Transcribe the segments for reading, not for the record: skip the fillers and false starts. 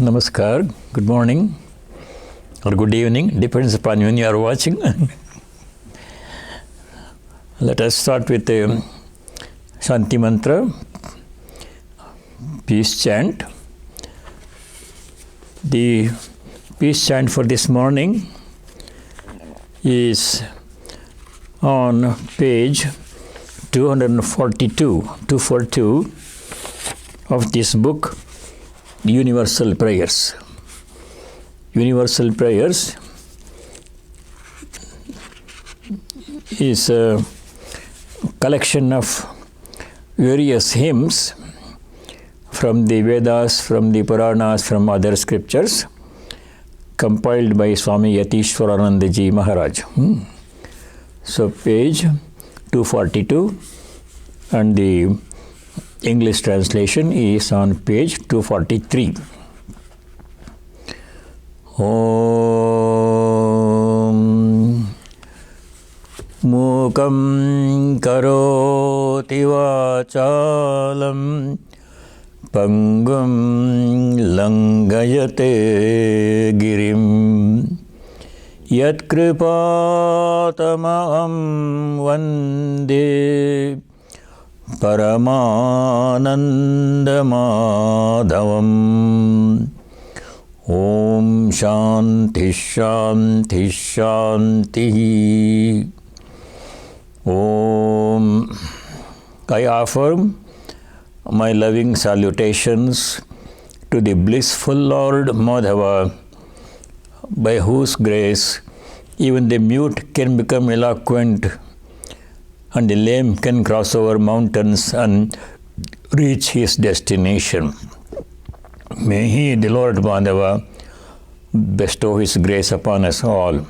Namaskar, good morning or good evening, depends upon when you are watching. Let us start with the Shanti Mantra, peace chant. The peace chant for this morning is on page 242 of this book, Universal Prayers. Universal Prayers is a collection of various hymns from the Vedas, from the Puranas, from other scriptures, compiled by Swami Yatishwarananda Ji Maharaj. So page 242 and the English translation is on page 243. Om Mukam Karoti Vachalam Pangum Langayate Girim Yat Kripatamaham Vande Paramanandamadhavam. Om Shanti Shanti Shanti. Om. I offer my loving salutations to the blissful Lord Madhava, by whose grace even the mute can become eloquent and the lame can cross over mountains and reach his destination. May he, the Lord Madhava, bestow his grace upon us all.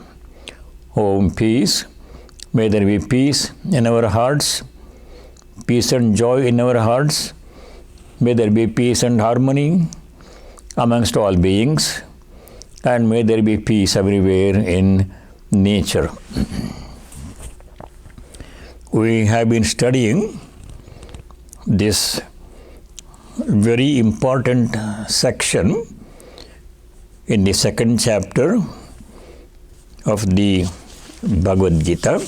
Om peace. May there be peace in our hearts, peace and joy in our hearts. May there be peace and harmony amongst all beings, and may there be peace everywhere in nature. We have been studying this very important section in the second chapter of the Bhagavad Gita.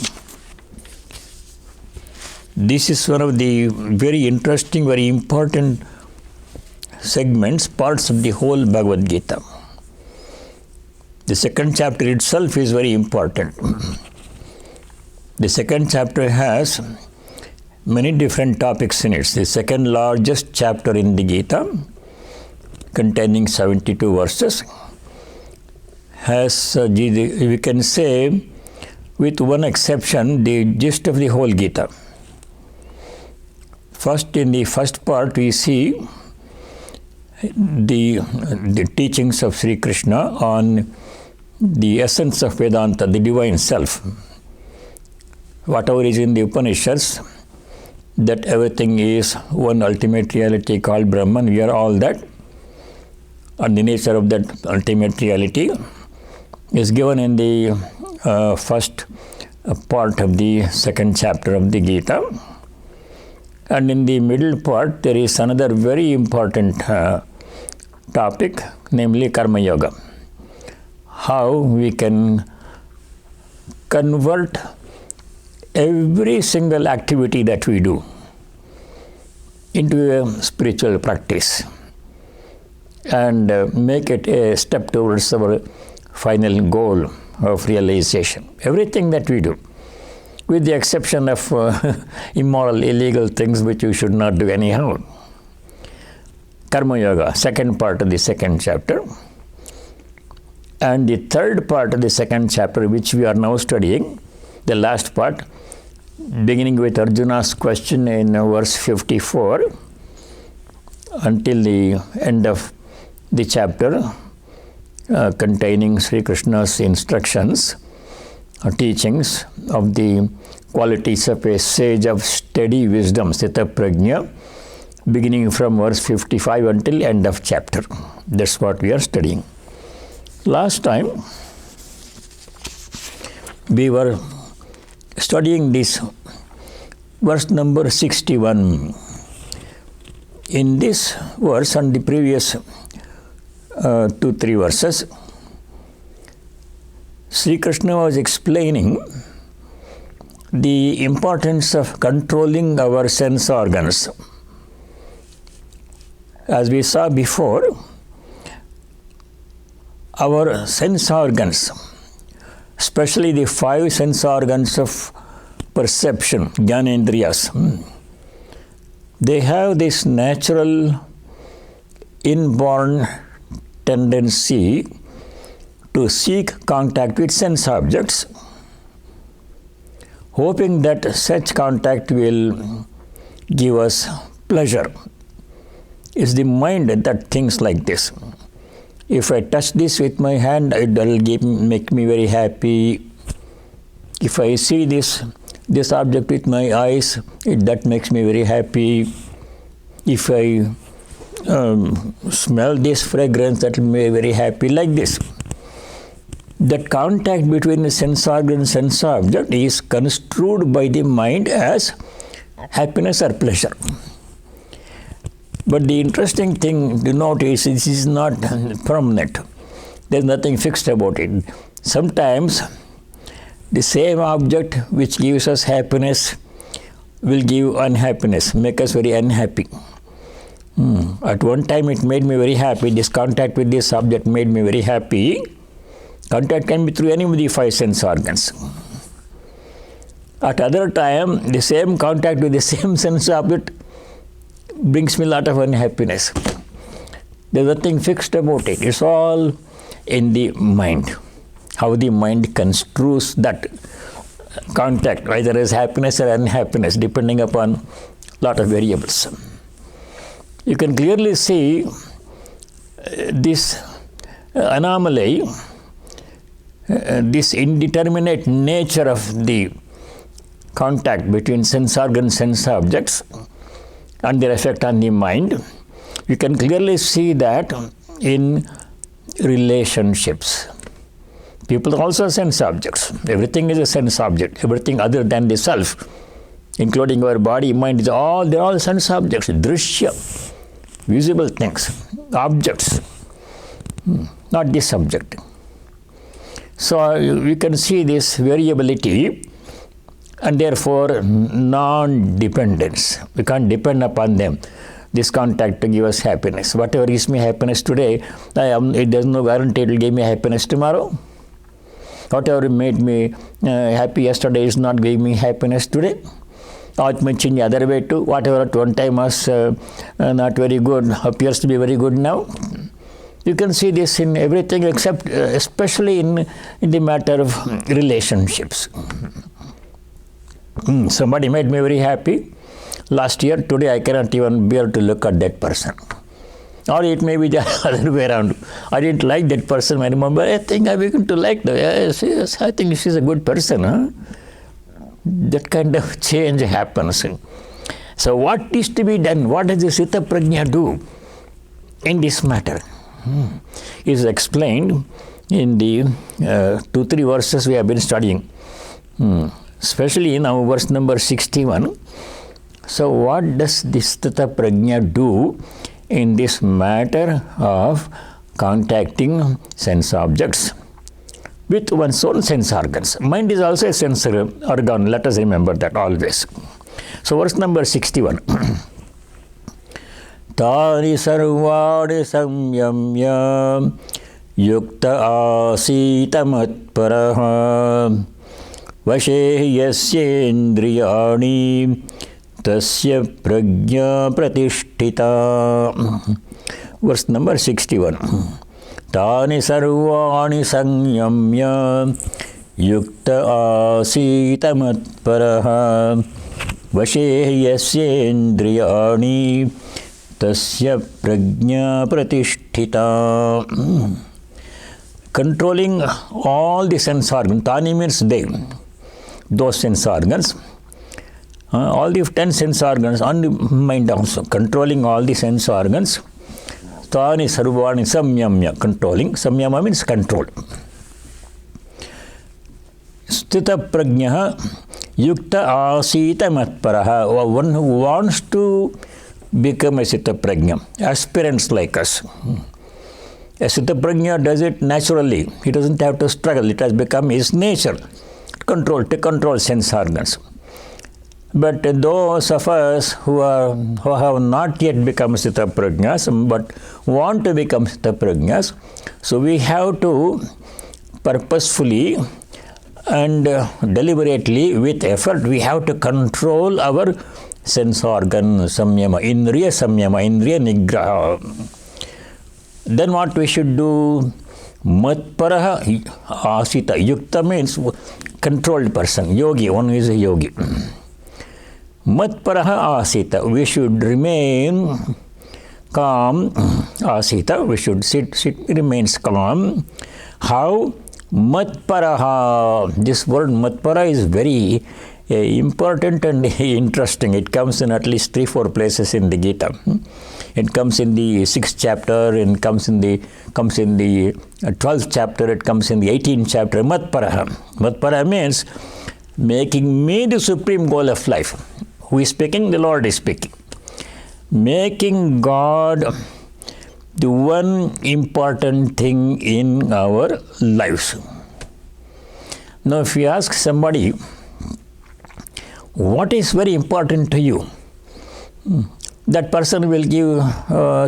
This is one of the very interesting, very important segments, parts of the whole Bhagavad Gita. The second chapter itself is very important. The second chapter has many different topics in it. The second largest chapter in the Gita, containing 72 verses, has, we can say, with one exception, the gist of the whole Gita. First, in the first part, we see the teachings of Sri Krishna on the essence of Vedanta, the divine self. Whatever is in the Upanishads, that everything is one ultimate reality called Brahman. We are all that. And the nature of that ultimate reality is given in the first part of the second chapter of the Gita. And in the middle part, there is another very important topic, namely Karma Yoga. How we can convert every single activity that we do into a spiritual practice and make it a step towards our final goal of realization. Everything that we do, with the exception of immoral, illegal things which you should not do anyhow. Karma Yoga, second part of the second chapter. And the third part of the second chapter, which we are now studying, the last part, beginning with Arjuna's question in verse 54 until the end of the chapter, containing Sri Krishna's instructions, teachings of the qualities of a sage of steady wisdom, Sthita Prajna, beginning from verse 55 until end of chapter. That's what we are studying. Last time, we were studying this verse number 61. In this verse and the previous 2-3 verses, Sri Krishna was explaining the importance of controlling our sense organs. As we saw before, our sense organs, especially the 5 sense organs of perception, Jnanendriyas, they have this natural inborn tendency to seek contact with sense objects, hoping that such contact will give us pleasure. It's the mind that thinks like this. If I touch this with my hand, it will make me very happy. If I see this object with my eyes, that makes me very happy. If I smell this fragrance, that will make me very happy, like this. That contact between the sense organ and sense object is construed by the mind as happiness or pleasure. But the interesting thing to note is this is not permanent. There's nothing fixed about it. Sometimes the same object which gives us happiness will give unhappiness, make us very unhappy. At one time it made me very happy. This contact with this object made me very happy. Contact can be through any of the 5 sense organs. At other time, the same contact with the same sense object brings me a lot of unhappiness. There's nothing fixed about it. It's all in the mind. How the mind construes that contact, either as happiness or unhappiness, depending upon a lot of variables. You can clearly see this anomaly, this indeterminate nature of the contact between sense organs and sense objects and their effect on the mind. You can clearly see that in relationships. People are also sense objects. Everything is a sense object. Everything other than the self, including our body, mind, they're all sense objects. Drishya, visible things, objects, not the subject. So we can see this variability and therefore non-dependence. We can't depend upon them, this contact, to give us happiness. Whatever gives me happiness today, it does no guarantee it will give me happiness tomorrow. Whatever made me happy yesterday is not giving me happiness today. Or it may change the other way too. Whatever at one time was not very good appears to be very good now. You can see this in everything except, especially in the matter of relationships. Somebody made me very happy last year. Today I cannot even bear to look at that person. Or it may be the other way around. I didn't like that person anymore, but I think I began to like her. Yes, I think she's a good person. Huh? That kind of change happens. So what is to be done? What does the Sthita Prajna do in this matter? Is explained in the 2-3 verses we have been studying. Especially in our verse number 61. So what does this Sthita Prajna do in this matter of contacting sense objects with one's own sense organs? Mind is also a sense organ. Let us remember that always. So verse number 61. Tani sarvāni samyamya yukta asita matparaha vashe yasyendriyāni tasya prajñā pratisthita. Verse number 61. Tani sarvāni samyamya yukta asita matparaha vashe yasyendriyāni tasya prajñā pratisthita. Controlling all the sense organs. Tani means they, those sense organs. All the 10 sense organs on the mind also. Controlling all the sense organs. Tani sarvāni samyamya. Controlling. Samyama means control. Sthita prajñah yukta asita matparaha. One who wants to become a Sthita prajña. Aspirants like us. A Sthitaprajna does it naturally. He doesn't have to struggle. It has become his nature to control sense organs. But those of us who have not yet become Sthitaprajnas but want to become Sthitaprajnas, so we have to purposefully and deliberately, with effort, we have to control our sense organ samyama, indriya nigraha. Then what we should do? Matparaha asita. Yukta means controlled person. Yogi, one is a yogi. Matparaha asita. We should remain calm. Asita. We should sit, remains calm. How? Matparaha. This word matpara is very important and interesting. It comes in at least 3-4 places in the Gita. It comes in the 6th chapter, it comes in the 12th chapter, it comes in the 18th chapter. Matparaha. Matparaha means making me the supreme goal of life. Who is speaking? The Lord is speaking. Making God the one important thing in our lives. Now, if you ask somebody, what is very important to you? That person will give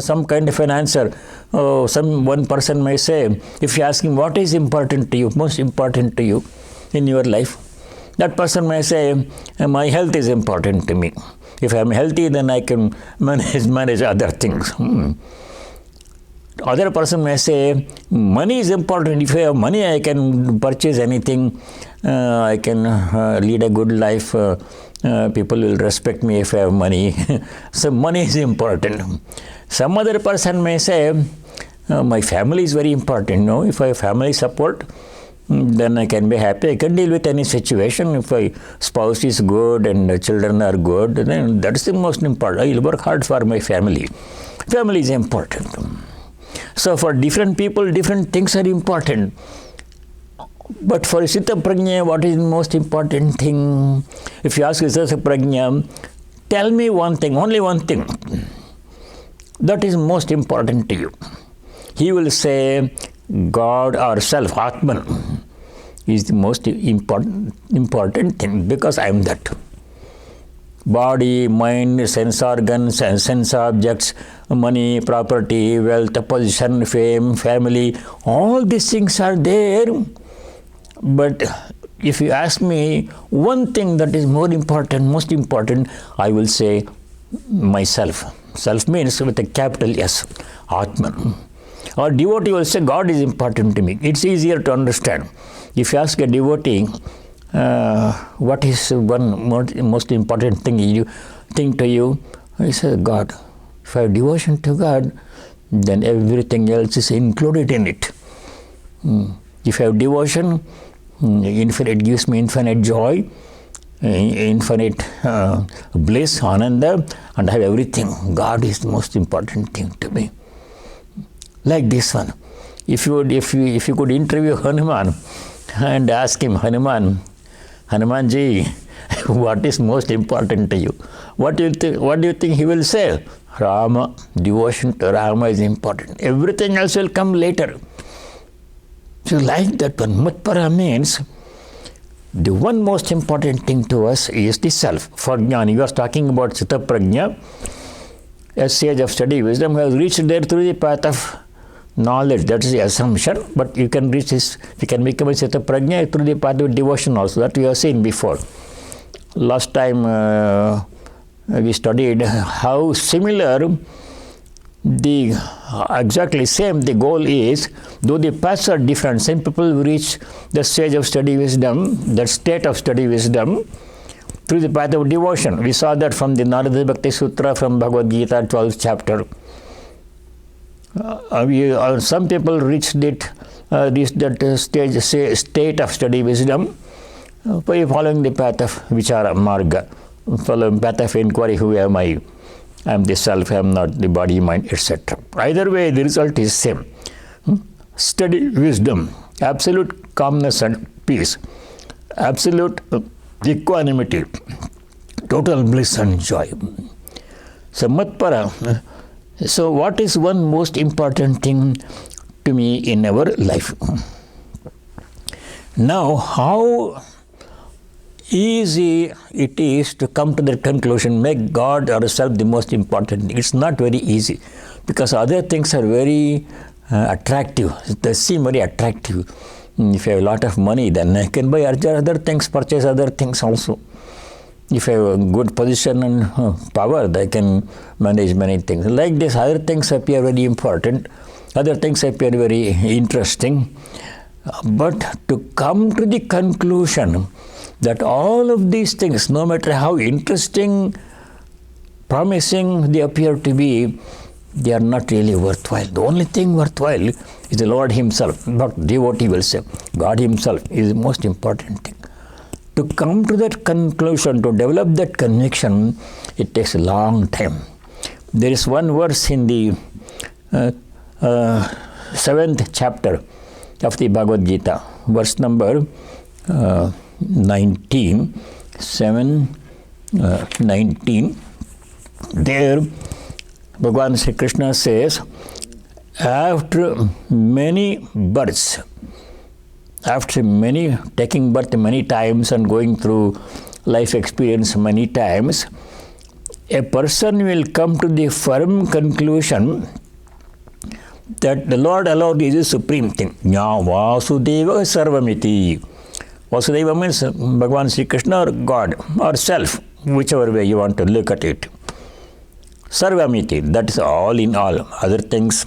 some kind of an answer. One person may say, if you ask him, what is important to you, most important to you in your life? That person may say, my health is important to me. If I am healthy, then I can manage other things. Other person may say, money is important. If I have money, I can purchase anything. I can lead a good life. People will respect me if I have money. So money is important. Some other person may say, my family is very important. No, if I have family support, then I can be happy. I can deal with any situation. If my spouse is good and the children are good, then that's the most important. I will work hard for my family. Family is important. So for different people, different things are important. But for Sthitaprajna, what is the most important thing? If you ask Sthitaprajna, tell me one thing, only one thing, that is most important to you. He will say, God or self, Atman, is the most important thing, because I am that. Body, mind, sense organs, and sense objects, money, property, wealth, position, fame, family, all these things are there. But if you ask me one thing that is more important, most important, I will say myself. Self means with a capital S, Atman. Or devotee will say God is important to me. It's easier to understand. If you ask a devotee, what is one most important thing to you? He says God. If I have devotion to God, then everything else is included in it. If I have devotion, it gives me infinite joy, infinite bliss, ananda, and I have everything. God is the most important thing to me. Like this one. If you could interview Hanuman and ask him, Hanumanji, what is most important to you? What do you think he will say? Rama. Devotion to Rama is important. Everything else will come later. So like that one, Matpara means the one most important thing to us is the self. For Jnani, you are talking about Sthitaprajna, a sage of study wisdom who has reached there through the path of knowledge. That is the assumption. But you can become a Sthitaprajna through the path of devotion also. That we have seen before. Last time we studied how similar exactly same the goal is, though the paths are different. Some people reach the stage of study wisdom, that state of study wisdom, through the path of devotion. We saw that from the Narada Bhakti Sutra from Bhagavad Gita, 12th chapter. Some people reach that state of study wisdom by following the path of Vichara Marga, following path of inquiry, who am I? I am the self, I am not the body, mind, etc. Either way, the result is same. Steady wisdom, absolute calmness and peace, absolute equanimity, total bliss and joy. So Matpara. So what is one most important thing to me in our life. Now, how easy it is to come to that conclusion, make God ourselves the most important. It's not very easy, because other things are very attractive. They seem very attractive. If you have a lot of money, then I can buy other things, purchase other things also. If I have a good position and power, they can manage many things. Like this, other things appear very important. Other things appear very interesting. But to come to the conclusion that all of these things, no matter how interesting, promising they appear to be, they are not really worthwhile. The only thing worthwhile is the Lord Himself. Not devotee will say. God Himself is the most important thing. To come to that conclusion, to develop that conviction, it takes a long time. There is one verse in the 7th chapter of the Bhagavad Gita, verse number 19, 19. There, Bhagavan Sri Krishna says, after many births, after taking birth many times and going through life experience many times, a person will come to the firm conclusion that the Lord alone is the supreme thing. Nya Vasudeva Sarvamiti. Vasudeva means Bhagavan Sri Krishna or God or self, whichever way you want to look at it. Sarvamiti, that is all in all. Other things,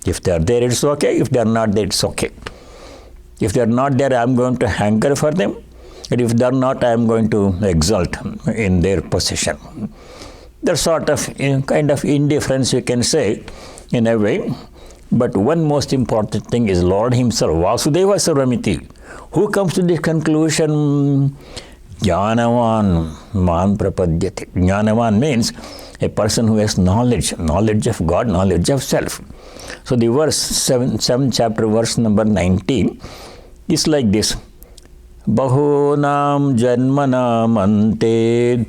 if they are there, it's okay. If they are not there, it's okay. If they are not there, I am going to hanker for them. And if they are not, I am going to exalt in their possession. That sort of kind of indifference, you can say, in a way. But one most important thing is Lord Himself, Vasudeva Sarvamiti. Who comes to this conclusion? Jnanavan man prapadyate. Jnanavan means a person who has knowledge of God, knowledge of self. So the verse 7th chapter, verse number 19 is like this. Bahunam janmanam ante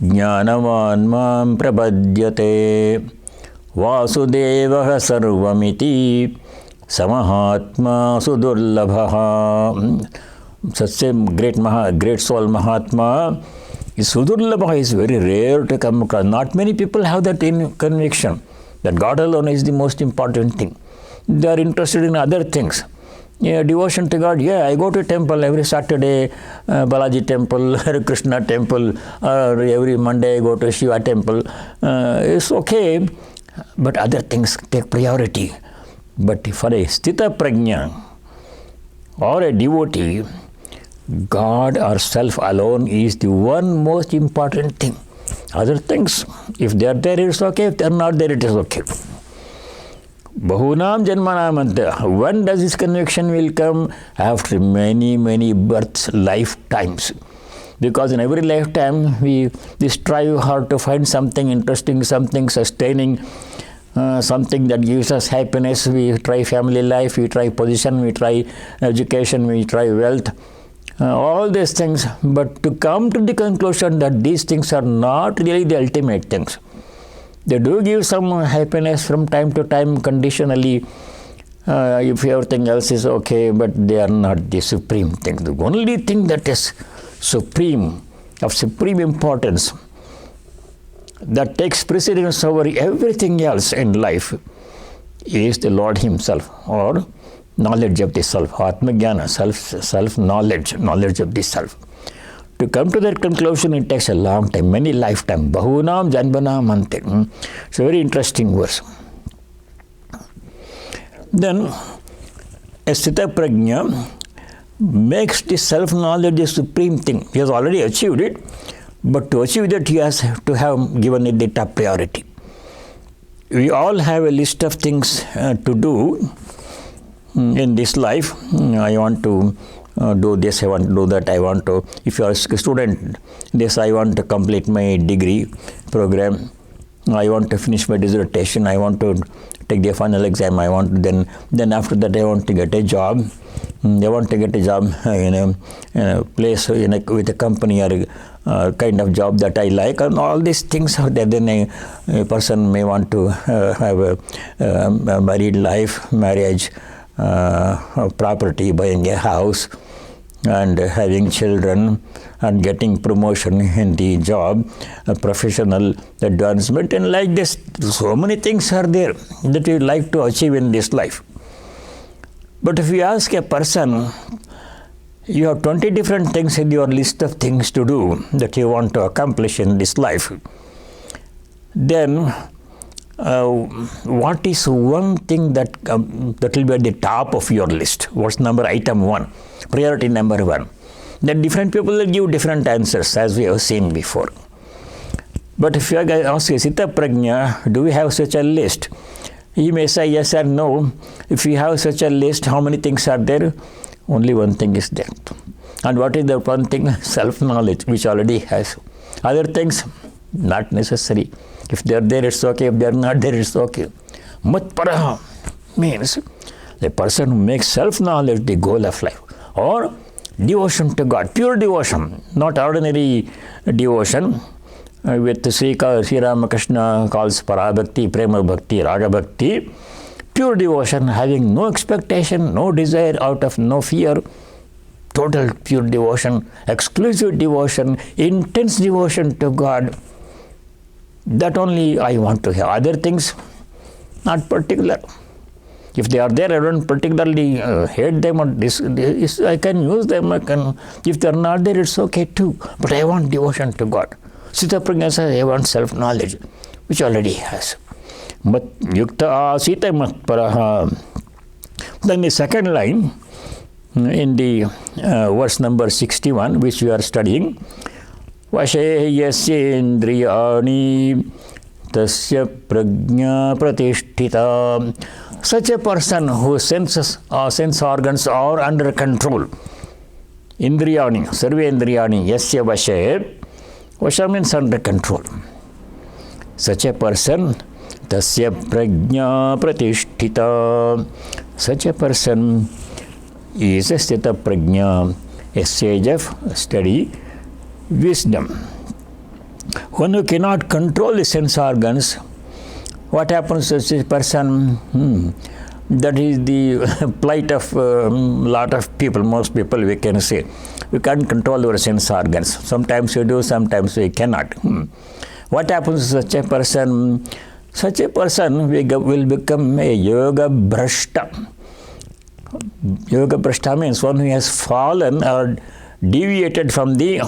jnanavan mam prapadyate Vasudevah sarvamiti samahatma sudurlabha. Such a great soul Mahatma is sudurlabha, is very rare to come across. Not many people have that conviction that God alone is the most important thing. They are interested in other things. Devotion to God, I go to temple every Saturday, Balaji temple, Krishna temple, or every Monday I go to Shiva temple. It's okay, but other things take priority. But for a Sthita Prajna or a devotee, God or self alone is the one most important thing. Other things, if they are there, it's okay. If they are not there, it is okay. Bahunam janmanam ante. When does this conviction will come? After many births, lifetimes. Because in every lifetime, we strive hard to find something interesting, something sustaining, something that gives us happiness. We try family life, we try position, we try education, we try wealth, all these things. But to come to the conclusion that these things are not really the ultimate things. They do give some happiness from time to time, conditionally, if everything else is okay, but they are not the supreme thing. The only thing that is supreme, of supreme importance, that takes precedence over everything else in life, is the Lord Himself, or knowledge of the self, Atmajnana, self-knowledge, knowledge of the self. To come to that conclusion, it takes a long time, many lifetime. Bahunam janmanam ante. It's a very interesting verse. Then, a Sthita Prajna makes the self-knowledge the supreme thing. He has already achieved it, but to achieve that, he has to have given it the top priority. We all have a list of things to do in this life. I want to do this, I want to do that, I want to, if you are a student, this, I want to complete my degree program, I want to finish my dissertation, I want to take the final exam. I want then after that I want to get a job. I want to get a job in a place with a company or kind of job that I like, and all these things are there. Then a person may want to have a married life, marriage, property, buying a house, and having children, and getting promotion in the job, professional advancement, and like this. So many things are there that we like to achieve in this life. But if you ask a person, you have 20 different things in your list of things to do that you want to accomplish in this life, then what is one thing that will be at the top of your list? What's item 1, priority number 1? Then different people will give different answers, as we have seen before. But if you ask Sita Prajna, do we have such a list? He may say yes or no. If you have such a list, how many things are there? Only one thing is there. And what is the one thing? Self-knowledge, which already has. Other things, not necessary. If they are there, it's okay. If they are not there, it's okay. Matparaha means the person who makes self-knowledge the goal of life, or devotion to God, pure devotion, not ordinary devotion, with Sri Ramakrishna calls Parabhakti, Prema Bhakti, Raga Bhakti. Pure devotion, having no expectation, no desire, out of no fear, total pure devotion, exclusive devotion, intense devotion to God. That only I want to have. Other things, not particular. If they are there, I don't particularly hate them, or I can use them. If they are not there, it's okay too. But I want devotion to God. Sita Prajna says, I want self-knowledge, which already has. Mat yukta asita matparaha. Then the second line in the verse number 61, which we are studying, Vashe yasya indriyani tasya prajna pratisthita. Such a person whose sense organs are under control. Indriyani, sarve indriyani, yasya vashe. Vasha means under control. Such a person, tasya prajna pratisthita. Such a person is a sthita prajna, a sage of steady wisdom. When you cannot control the sense organs, what happens to such a person? That is the plight of lot of people, most people, we can say. We can't control our sense organs. Sometimes we do, sometimes we cannot. What happens to such a person? Such a person will become a yoga bhrashta. Yoga bhrashta means one who has fallen or deviated from the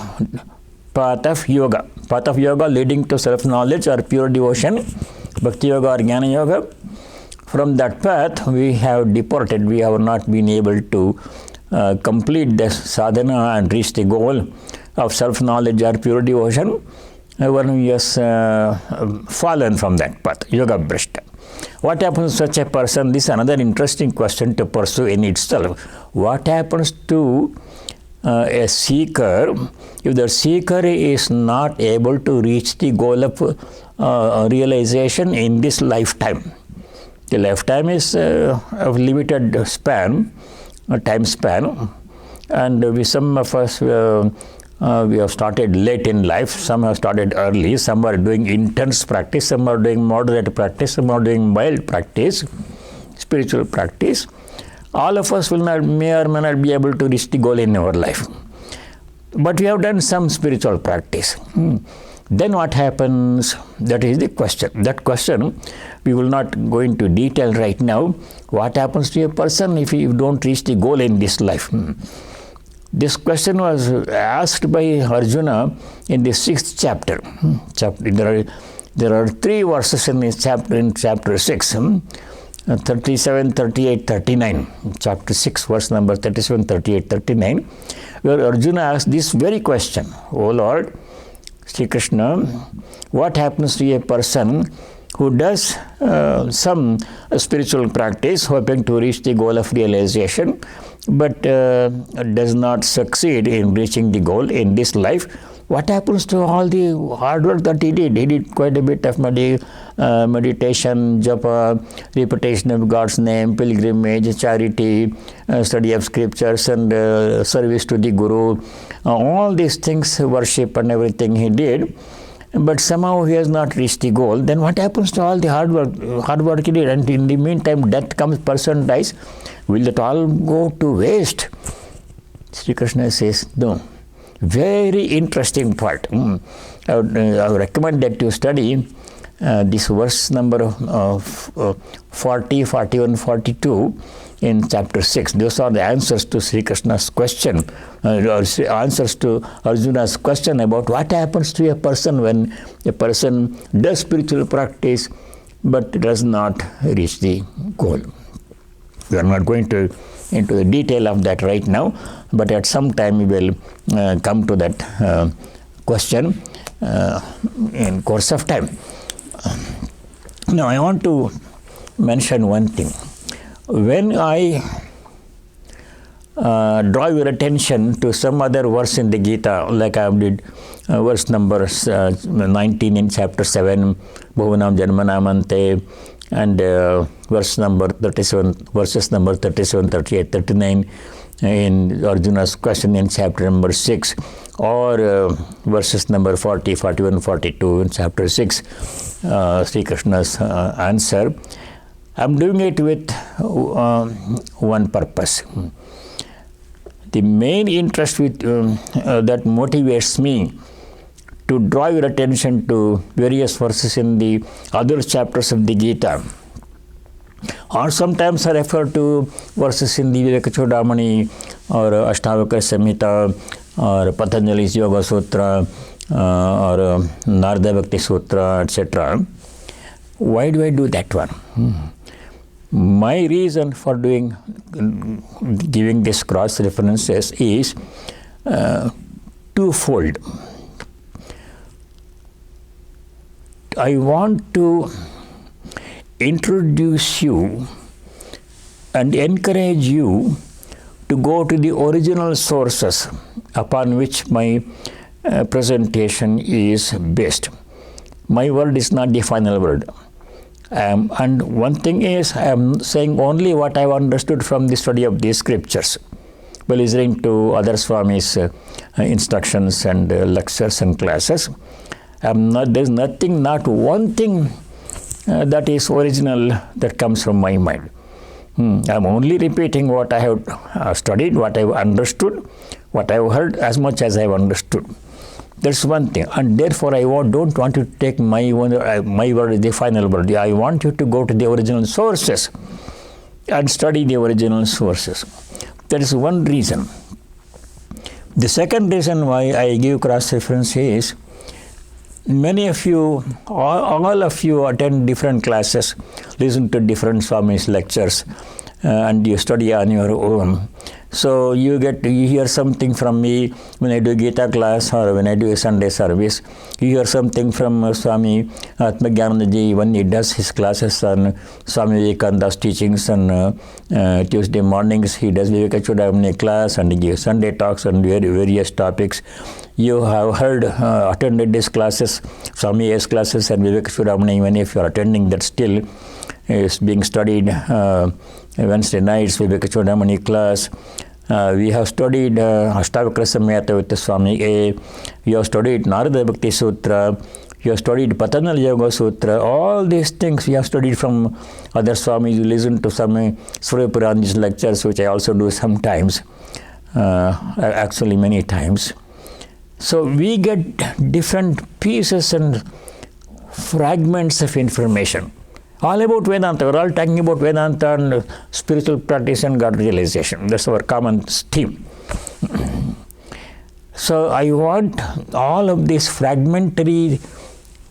path of yoga. Path of yoga leading to self-knowledge or pure devotion, bhakti yoga or jnana yoga. From that path, we have departed. We have not been able to complete the sadhana and reach the goal of self-knowledge or pure devotion. One who has fallen from that path, yoga bhrashta. What happens to such a person? This is another interesting question to pursue in itself. What happens to a seeker if the seeker is not able to reach the goal of realization in this lifetime? The lifetime is of limited span, time span, and some of us we have started late in life, some have started early, some are doing intense practice, some are doing moderate practice, some are doing mild practice, spiritual practice. All of us may or may not be able to reach the goal in our life. But we have done some spiritual practice. Then what happens? That is the question. That question we will not go into detail right now. What happens to a person if you don't reach the goal in this life? This question was asked by Arjuna in the 6th chapter. There are 3 verses in this chapter, in chapter 6, 37, 38, 39. Chapter 6, verse number 37, 38, 39, where Arjuna asked this very question. O Lord, Sri Krishna, what happens to a person who does some spiritual practice, hoping to reach the goal of realization, but does not succeed in reaching the goal in this life? what happens to all the hard work that he did? He did quite a bit of meditation, japa, repetition of God's name, pilgrimage, charity, study of scriptures, and service to the Guru. All these things, worship and everything he did. But somehow he has not reached the goal. Then what happens to all the hard work he did? And in the meantime, death comes, person dies. Will it all go to waste? Sri Krishna says, no. Very interesting part. I would recommend that you study this verse number 40, 41, 42 in chapter 6. Those are the answers to Sri Krishna's question, or answers to Arjuna's question about what happens to a person when a person does spiritual practice but does not reach the goal. We are not going into the detail of that right now, but at some time we will come to that question in course of time. Now I want to mention one thing. When I draw your attention to some other verse in the Gita, like I did verse number 19 in chapter 7, Bhuvanam Janmanamante, and verses number 37, 38, 39 in Arjuna's question in chapter number 6, or verses number 40, 41, 42 in chapter 6, Sri Krishna's answer. I'm doing it with one purpose. The main interest with that motivates me to draw your attention to various verses in the other chapters of the Gita. Or sometimes I refer to verses in the Vivekachudamani or Ashtavakra Samhita or Patanjali's Yoga Sutra or Narada Bhakti Sutra, etc. Why do I do that one? My reason for giving this cross references is twofold. I want to introduce you and encourage you to go to the original sources upon which my presentation is based. My word is not the final word. And one thing is, I am saying only what I have understood from the study of these scriptures, by listening to other Swami's instructions and lectures and classes. There's nothing, not one thing that is original that comes from my mind. I'm only repeating what I have studied, what I have understood, what I have heard, as much as I have understood. That's one thing. And therefore, I don't want you to take my word as the final word. I want you to go to the original sources and study the original sources. That is one reason. The second reason why I give cross-reference is, many of you, all of you attend different classes, listen to different Swami's lectures, and you study on your own. So you hear something from me when I do Gita class or when I do a Sunday service. You hear something from Swami Atmagyanandaji when he does his classes on Swami Vivekananda's teachings on Tuesday mornings. He does Vivekachudamani class and he gives Sunday talks on various topics. You have heard, attended these classes, Swami A's classes and Vivekachudamani, even if you are attending that still, is being studied Wednesday nights, Vivekachudamani class. We have studied Ashtavakra Samhita with the Swami A. We have studied Narada Bhakti Sutra. We have studied Patanjali Yoga Sutra. All these things we have studied from other Swamis. You listen to some Surya Puranji's lectures, which I also do sometimes, actually many times. So we get different pieces and fragments of information. All about Vedanta. We're all talking about Vedanta and spiritual practice and God realization. That's our common theme. So I want all of this fragmentary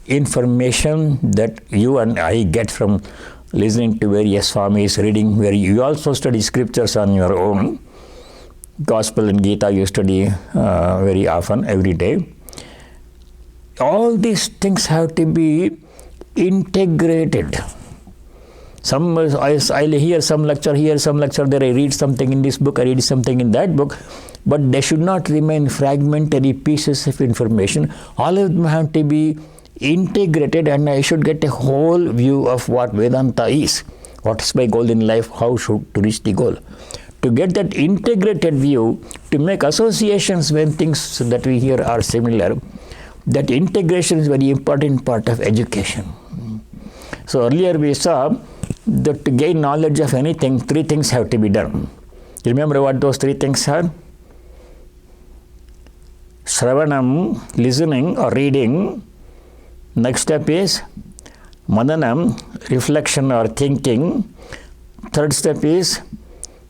information that you and I get from listening to various Swamis, reading, where you also study scriptures on your own. Gospel and Gita you study very often, every day. All these things have to be integrated I'll hear some lecture here, some lecture there, I read something in this book, I read something in that book, but they should not remain fragmentary pieces of information. All of them have to be integrated, and I should get a whole view of what Vedanta is. What is my goal in life? How to reach the goal? To get that integrated view, to make associations when things that we hear are similar, that integration is a very important part of education. So earlier we saw that to gain knowledge of anything, 3 things have to be done. You remember what those 3 things are? Shravanam, listening or reading. Next step is Mananam, reflection or thinking. Third step is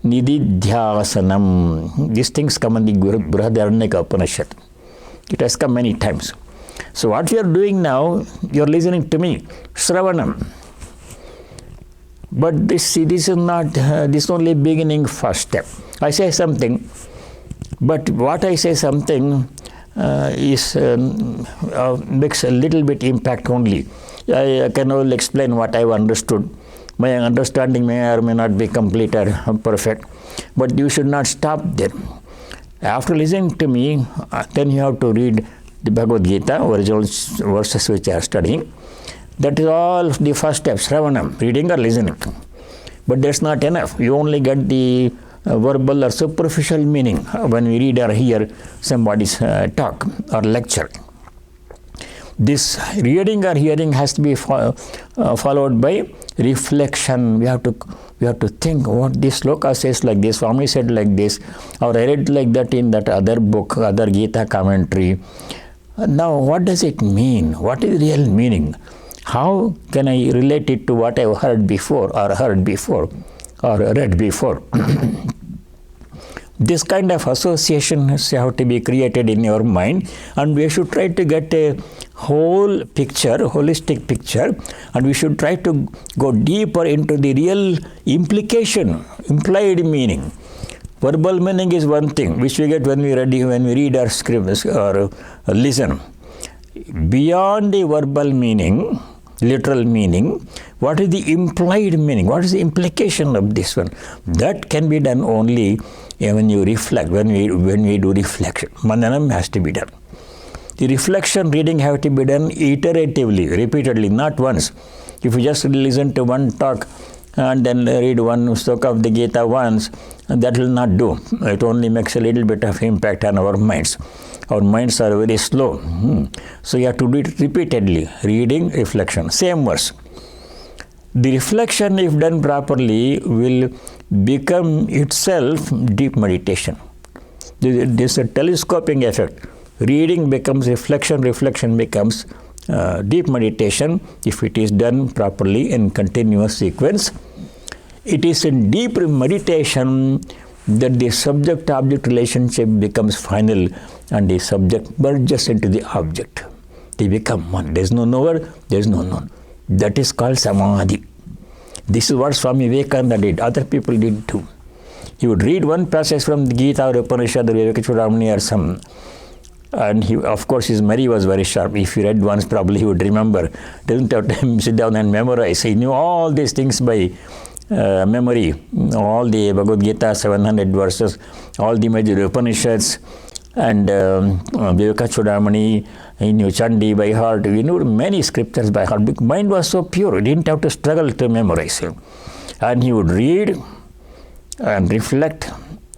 Nididhyasanam. These things come in the Brihadaranyaka Upanishad. It has come many times. So what you are doing now, you are listening to me, Shravanam. But this is not, this is only beginning first step. I say something, but what I say something makes a little bit impact only. I can only explain what I have understood. My understanding may or may not be complete or perfect, but you should not stop there. After listening to me, then you have to read the Bhagavad Gita, original verses which I are studying. That is all the first step, Shravanam, reading or listening. But that's not enough. You only get the verbal or superficial meaning when we read or hear somebody's talk or lecture. This reading or hearing has to be followed by reflection. We have to think what this sloka says like this, Swami said like this, or I read like that in that other book, other Gita commentary. Now, what does it mean? What is real meaning? How can I relate it to what I've heard before or read before? This kind of associations have to be created in your mind, and we should try to get a whole picture, holistic picture, and we should try to go deeper into the real implication, implied meaning. Verbal meaning is one thing, which we get when we read our scripts or listen. Beyond the verbal meaning, literal meaning, what is the implied meaning? What is the implication of this one? That can be done only when you reflect, when we do reflection. Mananam has to be done. The reflection reading have to be done iteratively, repeatedly, not once. If you just listen to one talk and then read one sloka of the Gita once, that will not do. It only makes a little bit of impact on our minds. Our minds are very slow. So you have to do it repeatedly, reading, reflection, same verse. The reflection, if done properly, will become itself deep meditation. This is a telescoping effect. Reading becomes reflection, reflection becomes deep meditation if it is done properly in continuous sequence. It is in deep meditation that the subject-object relationship becomes final and the subject merges into the object. They become one. There is no knower, there is no known. That is called Samadhi. This is what Swami Vivekananda did. Other people did too. He would read one passage from the Gita or Upanishad or Vivekachudamani or some, and he, of course, his memory was very sharp. If he read once, probably he would remember. Didn't have to sit down and memorize. He knew all these things by memory. All the Bhagavad Gita, 700 verses, all the major Upanishads, and Vivekachudamani, he knew Chandi by heart. He knew many scriptures by heart. Because mind was so pure, he didn't have to struggle to memorize. And he would read and reflect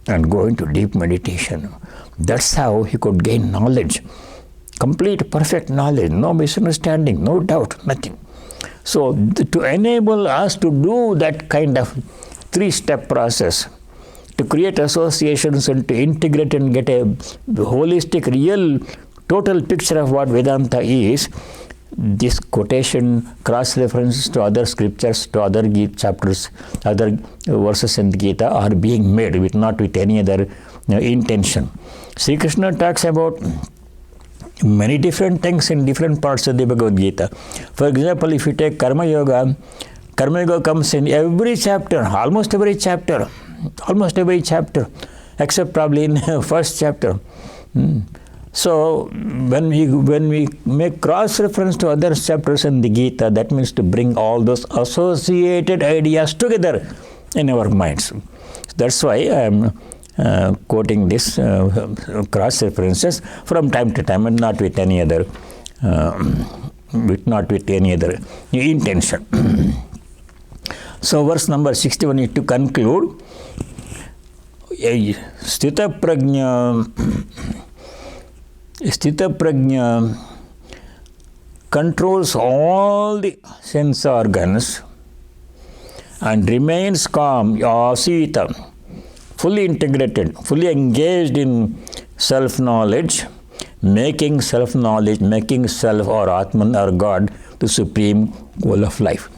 and go into deep meditation. That's how he could gain knowledge, complete, perfect knowledge, no misunderstanding, no doubt, nothing. So to enable us to do that kind of 3-step process, to create associations and to integrate and get a holistic, real, total picture of what Vedanta is, this quotation, cross-references to other scriptures, to other Gita chapters, other verses in the Gita are being made not with any other intention. Sri Krishna talks about many different things in different parts of the Bhagavad Gita. For example, if you take Karma Yoga comes in every chapter, almost every chapter, except probably in first chapter. So when we make cross reference to other chapters in the Gita, that means to bring all those associated ideas together in our minds. That's why I am quoting this cross references from time to time, and not with any other intention. So verse number 61 is to conclude. Sthita prajna controls all the sense organs and remains calm, asita, fully integrated, fully engaged in self-knowledge, making self or Atman or God the supreme goal of life.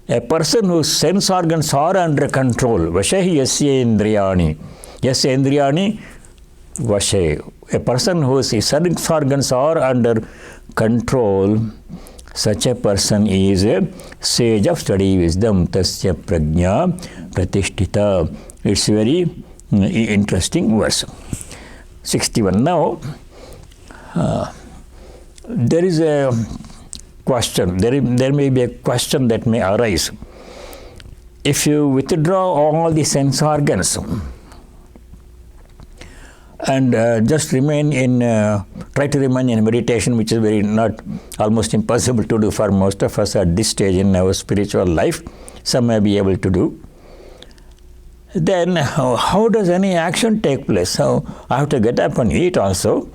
A person whose sense organs are under control, vashahi yasya indriyani, vashe. A person whose sense organs are under control, such a person is a sage of study wisdom, tasya prajna pratishtita. It's very interesting verse. 61. Now, there is a question. There may be a question that may arise. If you withdraw all the sense organs and just try to remain in meditation, which is almost impossible to do for most of us at this stage in our spiritual life, some may be able to do. Then how does any action take place? So I have to get up and eat also.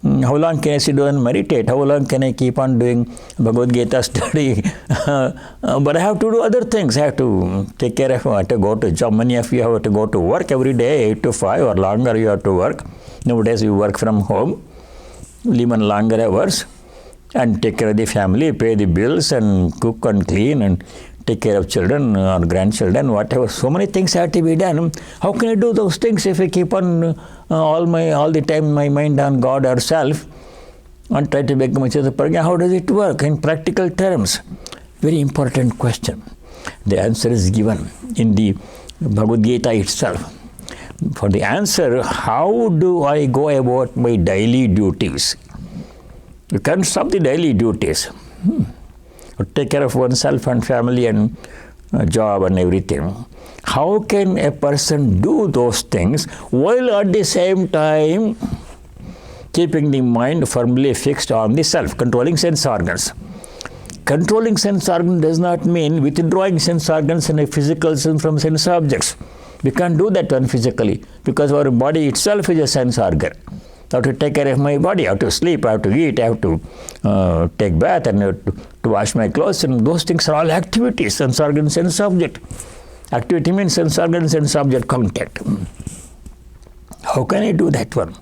How long can I sit down and meditate? How long can I keep on doing Bhagavad Gita study? But I have to do other things. I have to take care of, I have to go to job. Many of you have to go to work every day, 8 to 5 or longer you have to work. Nowadays you work from home, even longer hours, and take care of the family, pay the bills and cook and clean and take care of children or grandchildren, whatever. So many things have to be done. How can I do those things if I keep on all the time my mind on God or self and try to become much of the prajna? How does it work in practical terms? Very important question. The answer is given in the Bhagavad Gita itself. For the answer, how do I go about my daily duties? You can't stop the daily duties. Take care of oneself and family and job and everything. How can a person do those things while at the same time keeping the mind firmly fixed on the self, controlling sense organs? Controlling sense organs does not mean withdrawing sense organs in a physical sense from sense objects. We can't do that one physically because our body itself is a sense organ. I have to take care of my body, I have to sleep, I have to eat, I have to take bath and to wash my clothes, and those things are all activities, sense organ, sense object. Activity means sense organ, sense object contact. How can I do that one?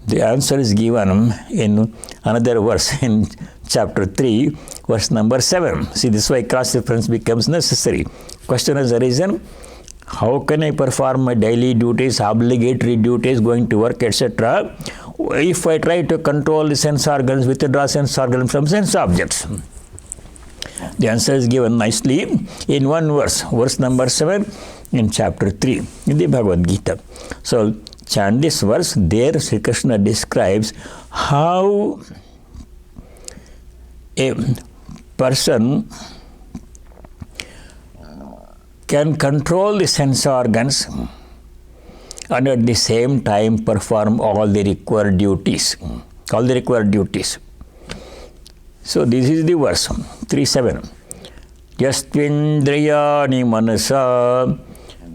The answer is given in another verse in chapter 3, verse number 7. See, this is why cross-reference becomes necessary. Question has arisen. How can I perform my daily duties, obligatory duties, going to work, etc., if I try to control the sense organs, withdraw sense organs from sense objects? The answer is given nicely in one verse, verse number 7 in chapter 3 in the Bhagavad Gita. So, chant this verse. There Sri Krishna describes how a person can control the sense organs and at the same time perform all the required duties. So this is the verse 3:7. Yastvindriyani manasa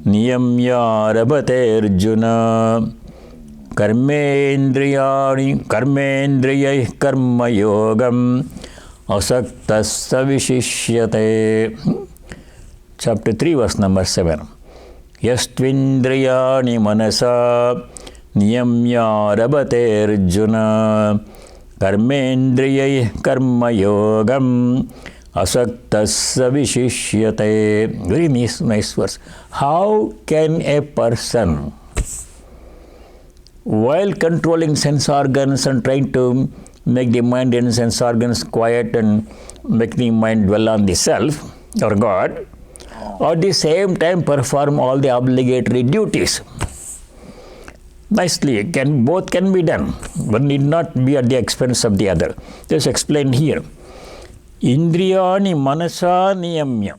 niyamya rabate arjuna karmendriyai karma yogam asaktasya vishishyate. Chapter 3, verse number 7. Yastvindriyani manasa niyamya rabate arjuna karmendriyai karma yogam asaktasya vishishyate. Very nice verse. How can a person, while controlling sense organs and trying to make the mind and sense organs quiet and make the mind dwell on the self or God, at the same time perform all the obligatory duties? nicely. Both can be done. One need not be at the expense of the other. This is explained here. Indriyani manasa niyamya.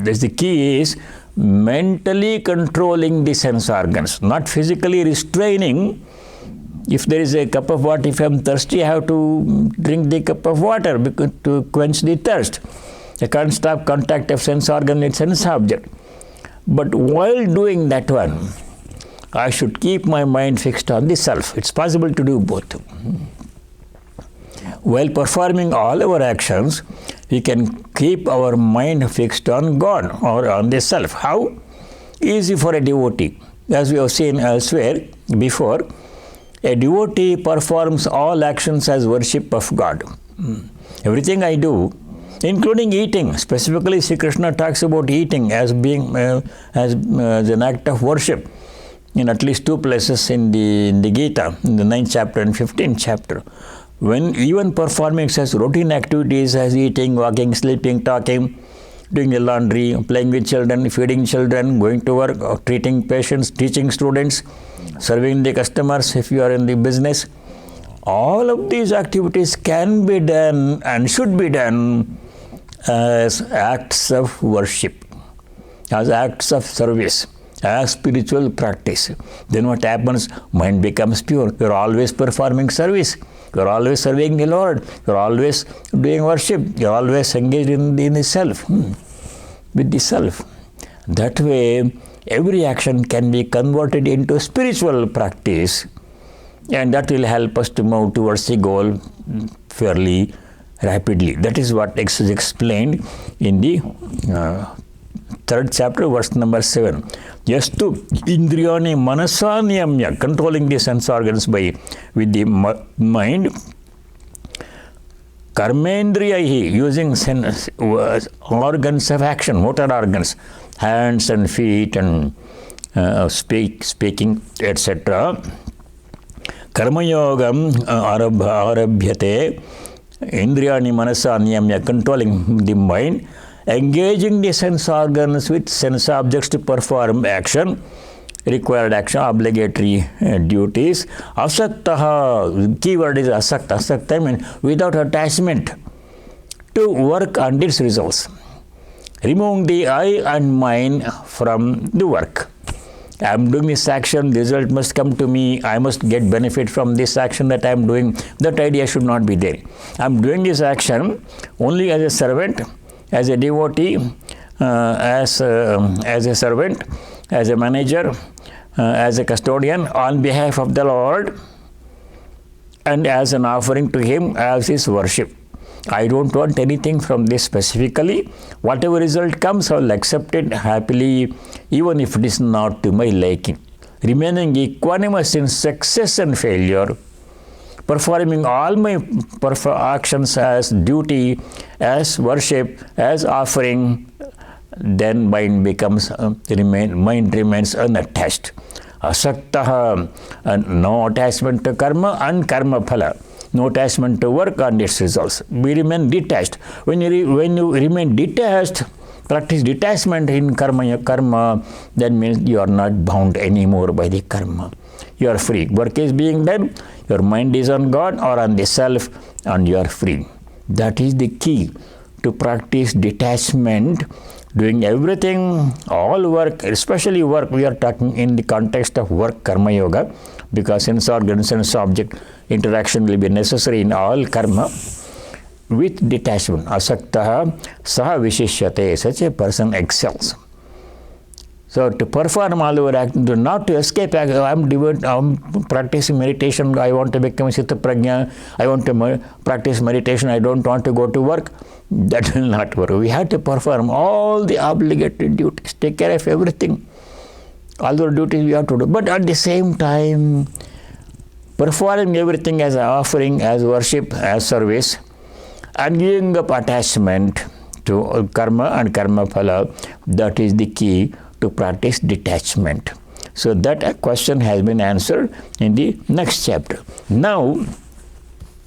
The key is mentally controlling the sense organs, not physically restraining. If there is a cup of water, if I am thirsty, I have to drink the cup of water to quench the thirst. I can't stop contact of sense organ with sense object. But while doing that one, I should keep my mind fixed on the self. It's possible to do both. While performing all our actions, we can keep our mind fixed on God or on the self. How? Easy for a devotee. As we have seen elsewhere before, a devotee performs all actions as worship of God. Everything I do, including eating, specifically Sri Krishna talks about eating as being as an act of worship in at least two places in the Gita, in the 9th chapter and 15th chapter. When even performing such routine activities as eating, walking, sleeping, talking, doing the laundry, playing with children, feeding children, going to work, or treating patients, teaching students, serving the customers if you are in the business, all of these activities can be done and should be done as acts of worship, as acts of service, as spiritual practice. Then what happens? Mind becomes pure. You are always performing service. You are always serving the Lord. You are always doing worship. You are always engaged in the self, with the self. That way, every action can be converted into spiritual practice, and that will help us to move towards the goal fairly rapidly. That is what is explained in the 3rd chapter, verse number 7. Yastu indriyani manasa niyamya, controlling the sense organs with the mind. Karmendriyahi, using sense organs of action, motor organs, hands and feet and speaking, etc. Karma yogam arabhyate, indriyani manasa niyamya, controlling the mind, engaging the sense organs with sense objects to perform action, required action, obligatory duties. Asaktaha, keyword is asakta. Asakta means without attachment to work and its results. Removing the I and mind from the work. I am doing this action, the result must come to me, I must get benefit from this action that I am doing. That idea should not be there. I am doing this action only as a servant, as a devotee, as a servant, as a manager, as a custodian on behalf of the Lord, and as an offering to Him as His worship. I don't want anything from this specifically. Whatever result comes, I will accept it happily, even if it is not to my liking. Remaining equanimous in success and failure, performing all my actions as duty, as worship, as offering, then mind remains unattached. Asaktaha, no attachment to karma and karma phala, no attachment to work and its results. We remain detached. When you remain detached, practice detachment in karma, that means you are not bound anymore by the karma. You are free. Work is being done, your mind is on God or on the self, and you are free. That is the key to practice detachment, doing everything, all work, especially work. We are talking in the context of work, karma yoga, because sense organ, sense object interaction will be necessary in all karma. With detachment, asaktaha saha vishishyate, such a person excels. So to perform all our act, not to escape, I'm practicing meditation, I want to become Chitta Prajna, I want to practice meditation, I don't want to go to work. That will not work. We have to perform all the obligatory duties, take care of everything. All the duties we have to do. But at the same time, performing everything as an offering, as worship, as service, and giving up attachment to karma and karma phala, that is the key to practice detachment. So that question has been answered in the next chapter. Now,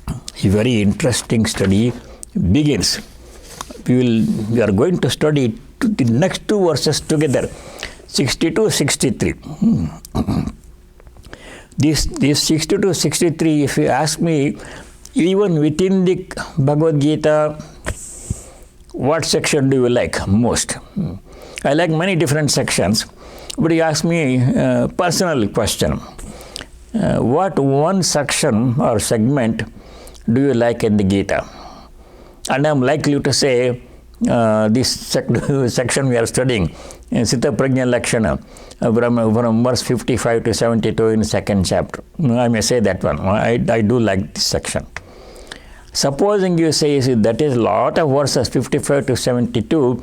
a very interesting study begins. We are going to study the next two verses together, 62, 63. This 60 to 63, if you ask me, even within the Bhagavad Gita, what section do you like most? I like many different sections, but you ask me a personal question. What one section or segment do you like in the Gita? And I'm likely to say this section we are studying, Sita Prajna Lakshana, from verse 55 to 72 in second chapter. I may say that one. I do like this section. Supposing you say that is a lot of verses, 55 to 72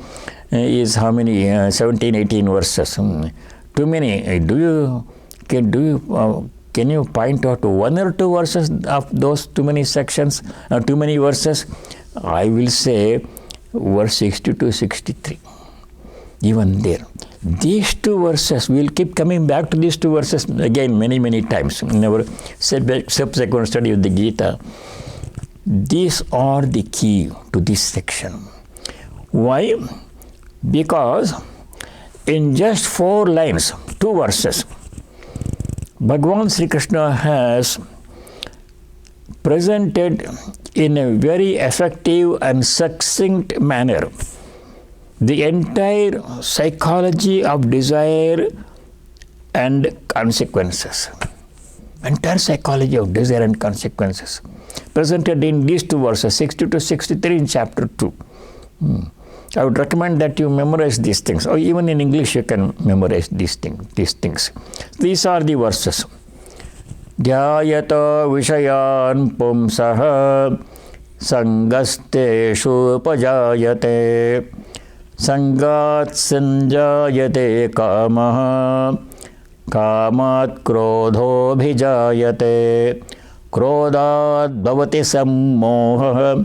is how many? 17, 18 verses. Too many. Can you point out one or two verses of those too many sections, too many verses? I will say verse 60 to 63. Even there. These two verses, we will keep coming back to these two verses again many times in our subsequent study of the Gita. These are the key to this section. Why? Because in just 4 lines, 2 verses, Bhagavan Sri Krishna has presented in a very effective and succinct manner the entire psychology of desire and consequences. Entire psychology of desire and consequences presented in these 2 verses, 60 to 63 in chapter 2. I would recommend that you memorize these things, or even in English you can memorize these things. These are the verses. Dhyayata vishayan pumsaha sangasteshu pajayate sangat sanjayate kamaha kamat krodho bhijayate krodhat bhavati sammoha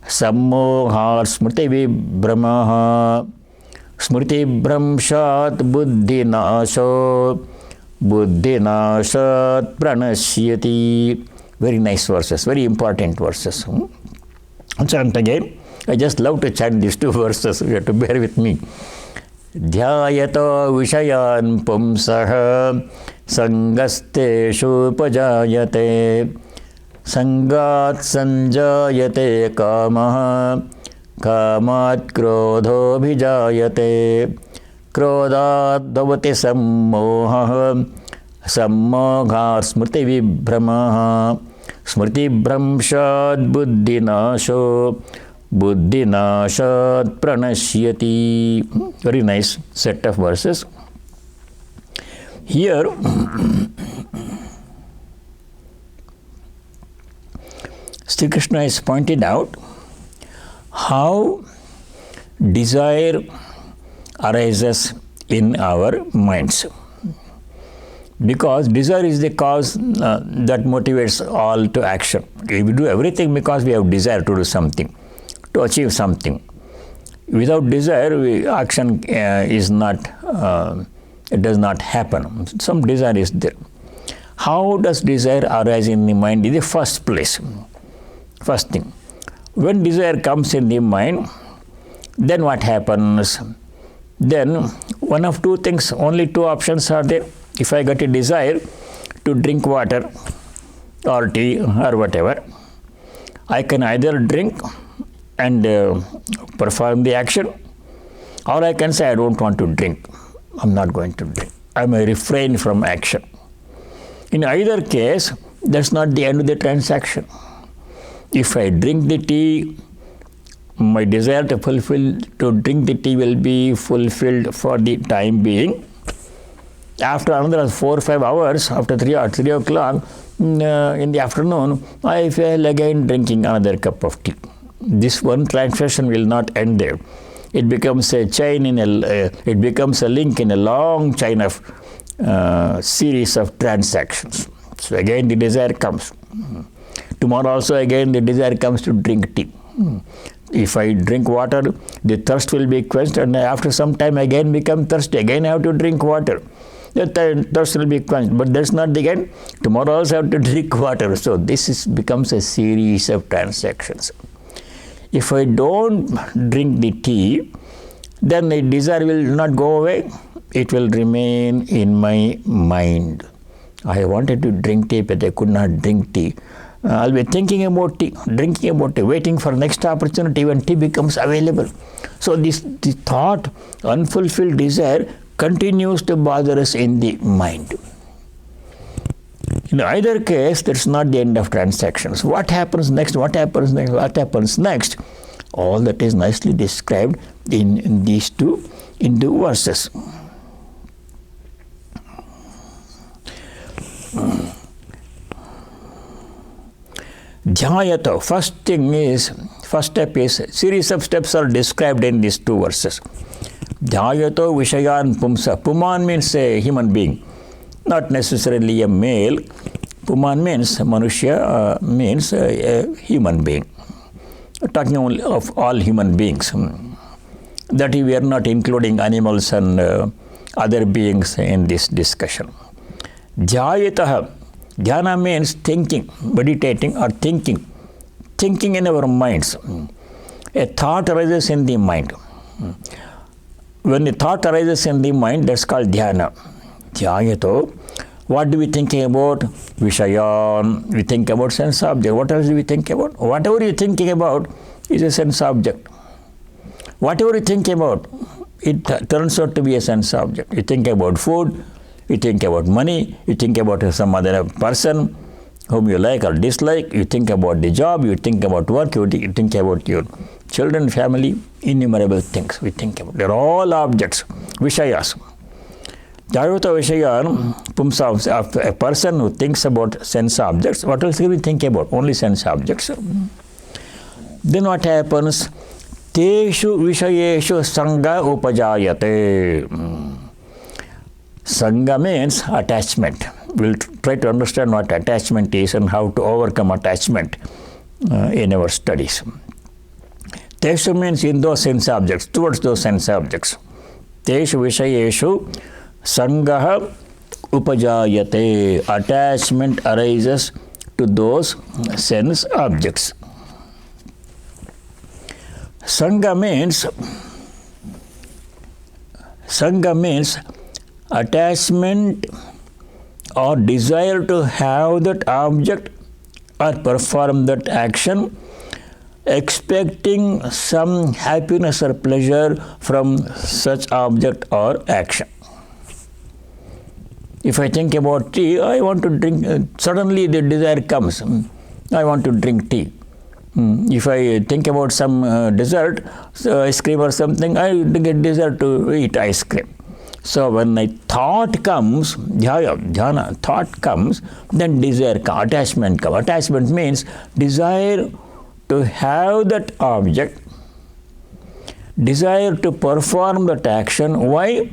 sammohat smriti vibhramaha smriti bhramshat buddhi nasho buddhi nashat pranasyati. Very nice verses, very important verses. Chant again. I just love to chant these 2 verses. You have to bear with me. Dhyayata vishayan pumsaha sangasteshu pajayate sangat sanjayate kamaha kamat krodho bhijayate krodhat bhavati sammoha sammohat smriti vibhramaha smriti bhramshat buddhi nasho buddhi nashat pranasyati. Very nice set of verses. Here Sri Krishna has pointed out how desire arises in our minds. Because desire is the cause that motivates all to action. We do everything because we have desire to do something, to achieve something. Without desire, action is not, it does not happen. Some desire is there. How does desire arise in the mind in the first place? First thing, when desire comes in the mind, then what happens? Then one of 2 things, only 2 options are there. If I get a desire to drink water or tea or whatever, I can either drink and perform the action, or I can say I don't want to drink. I'm not going to drink. I may refrain from action. In either case, that's not the end of the transaction. If I drink the tea, my desire to drink the tea will be fulfilled for the time being. After another 4 or 5 hours, after 3 o'clock in the afternoon, I feel again drinking another cup of tea. This one transaction will not end there. It becomes a chain it becomes a link in a long chain of series of transactions. So again the desire comes. Tomorrow also again the desire comes to drink tea. If I drink water, the thirst will be quenched, and after some time again become thirsty. Again I have to drink water. The thirst will be quenched, but that's not the end. Tomorrow also I have to drink water. So this becomes a series of transactions. If I don't drink the tea, then the desire will not go away. It will remain in my mind. I wanted to drink tea, but I could not drink tea. I'll be thinking about tea, drinking about tea, waiting for next opportunity when tea becomes available. So the thought, unfulfilled desire, continues to bother us in the mind. In either case, that's not the end of transactions. What happens next? What happens next? What happens next? All that is nicely described in these two verses. Dhyayato. First step is, series of steps are described in these two verses. Dhyayato Vishayan Pumsa. Puman means a human being, not necessarily a male. Puman means Manushya, means a human being. Talking only of all human beings. That we are not including animals and other beings in this discussion. Dhyayataha. Dhyana means thinking, meditating or thinking. Thinking in our minds. A thought arises in the mind. When a thought arises in the mind, that's called dhyana. Dhyayato. What do we think about? Vishayan. We think about sense object. What else do we think about? Whatever you're thinking about is a sense object. Whatever you think about, it turns out to be a sense object. You think about food, you think about money, you think about some other person whom you like or dislike, you think about the job, you think about work, you think about your children, family, innumerable things we think about. They're all objects, Vishayas. Dhyayato Vishayan Pumsa, a person who thinks about sense objects. What else can we think about? Only sense objects. Then what happens? Teshu Vishayeshu Sangha Upajayate. Sangha means attachment. We'll try to understand what attachment is and how to overcome attachment in our studies. Teshu means in those sense objects, towards those sense objects. Teshu Vishayeshu Sangaha Upajayate. Attachment arises to those sense objects. Sangha means attachment or desire to have that object or perform that action, expecting some happiness or pleasure from such object or action. If I think about tea, I want to drink, suddenly the desire comes, I want to drink tea. If I think about some dessert, ice cream or something, I get desire to eat ice cream. So when a thought comes, dhyana, thought comes, then desire comes, attachment comes. Attachment means desire to have that object, desire to perform that action. Why?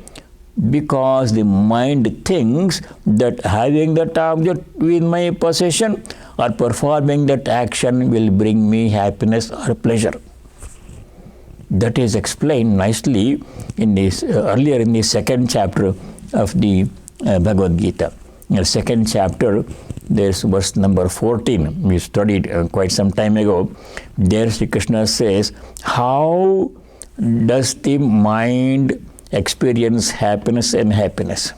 Because the mind thinks that having that object in my possession or performing that action will bring me happiness or pleasure. That is explained nicely in this earlier in the second chapter of the Bhagavad Gita. In the second chapter, there's verse number 14. We studied quite some time ago. There Sri Krishna says, how does the mind experience happiness and happiness?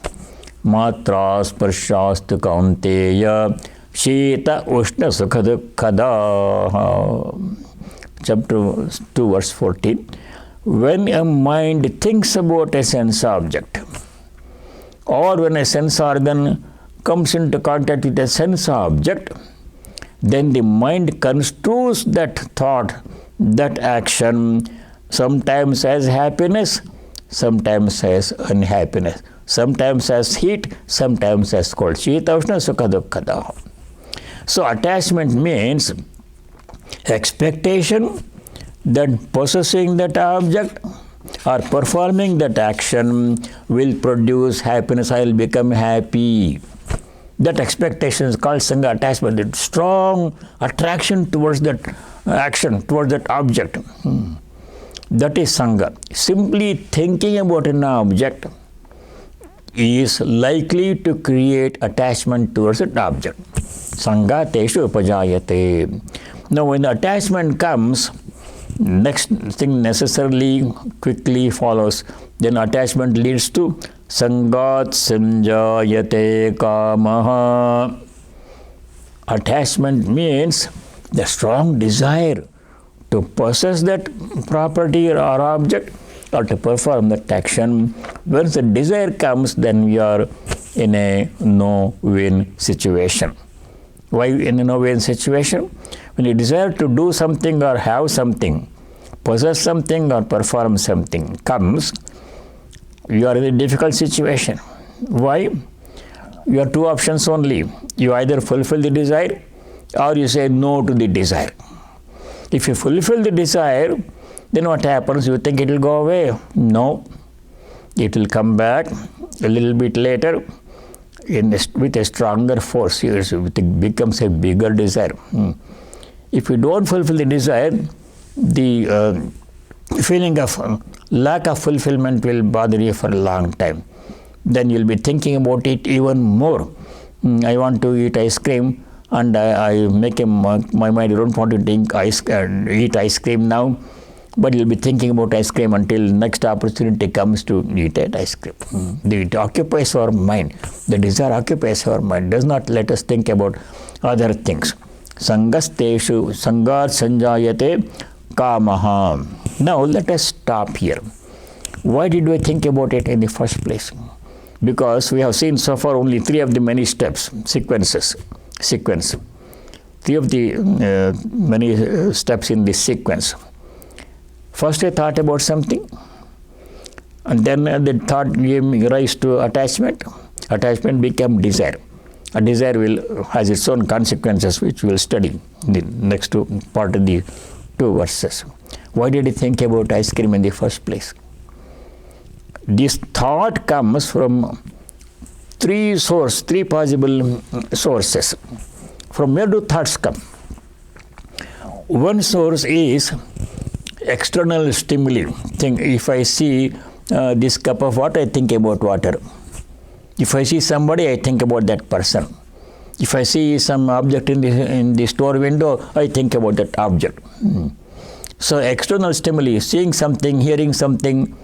Matra sparshastu kaunteya shita ushna sukha dukkada. Chapter 2, verse 14. When a mind thinks about a sense object, or when a sense organ comes into contact with a sense object, then the mind construes that thought, that action, sometimes as happiness, sometimes as unhappiness, sometimes as heat, sometimes as cold. Shita ushna sukha dukkada. So attachment means expectation that possessing that object or performing that action will produce happiness, I will become happy. That expectation is called sangha, attachment, that strong attraction towards that action, towards that object. That is sangha. Simply thinking about an object is likely to create attachment towards that object. Sangha teshu upajayate. Now when the attachment comes, next thing necessarily quickly follows. Then attachment leads to sangat sanjayate kamaha. Attachment means the strong desire to possess that property or object or to perform that action. Once the desire comes, then we are in a no-win situation. Why in a no-win situation? When you desire to do something or have something, possess something or perform something comes, you are in a difficult situation. Why? You have two options only. You either fulfill the desire or you say no to the desire. If you fulfill the desire, then what happens? You think it will go away? No. It will come back a little bit later with a stronger force. It becomes a bigger desire. If you don't fulfill the desire, the feeling of lack of fulfillment will bother you for a long time. Then you'll be thinking about it even more. I want to eat ice cream, and I make my mind, I don't want to eat ice cream now, but you'll be thinking about ice cream until next opportunity comes to eat that ice cream. It occupies our mind. The desire occupies our mind, does not let us think about other things. Sangasteshu sangat sanjayate kamaha. Now let us stop here. Why did we think about it in the first place? Because we have seen so far only three of the many steps, sequence. Three of the many steps in this sequence. First I thought about something, and then the thought gave rise to attachment. Attachment became desire. A desire has its own consequences, which we will study in the next part of the two verses. Why did he think about ice cream in the first place? This thought comes from three possible sources. From where do thoughts come? One source is external stimuli. If I see this cup of water, I think about water. If I see somebody, I think about that person. If I see some object in the store window, I think about that object. So external stimuli, seeing something, hearing something,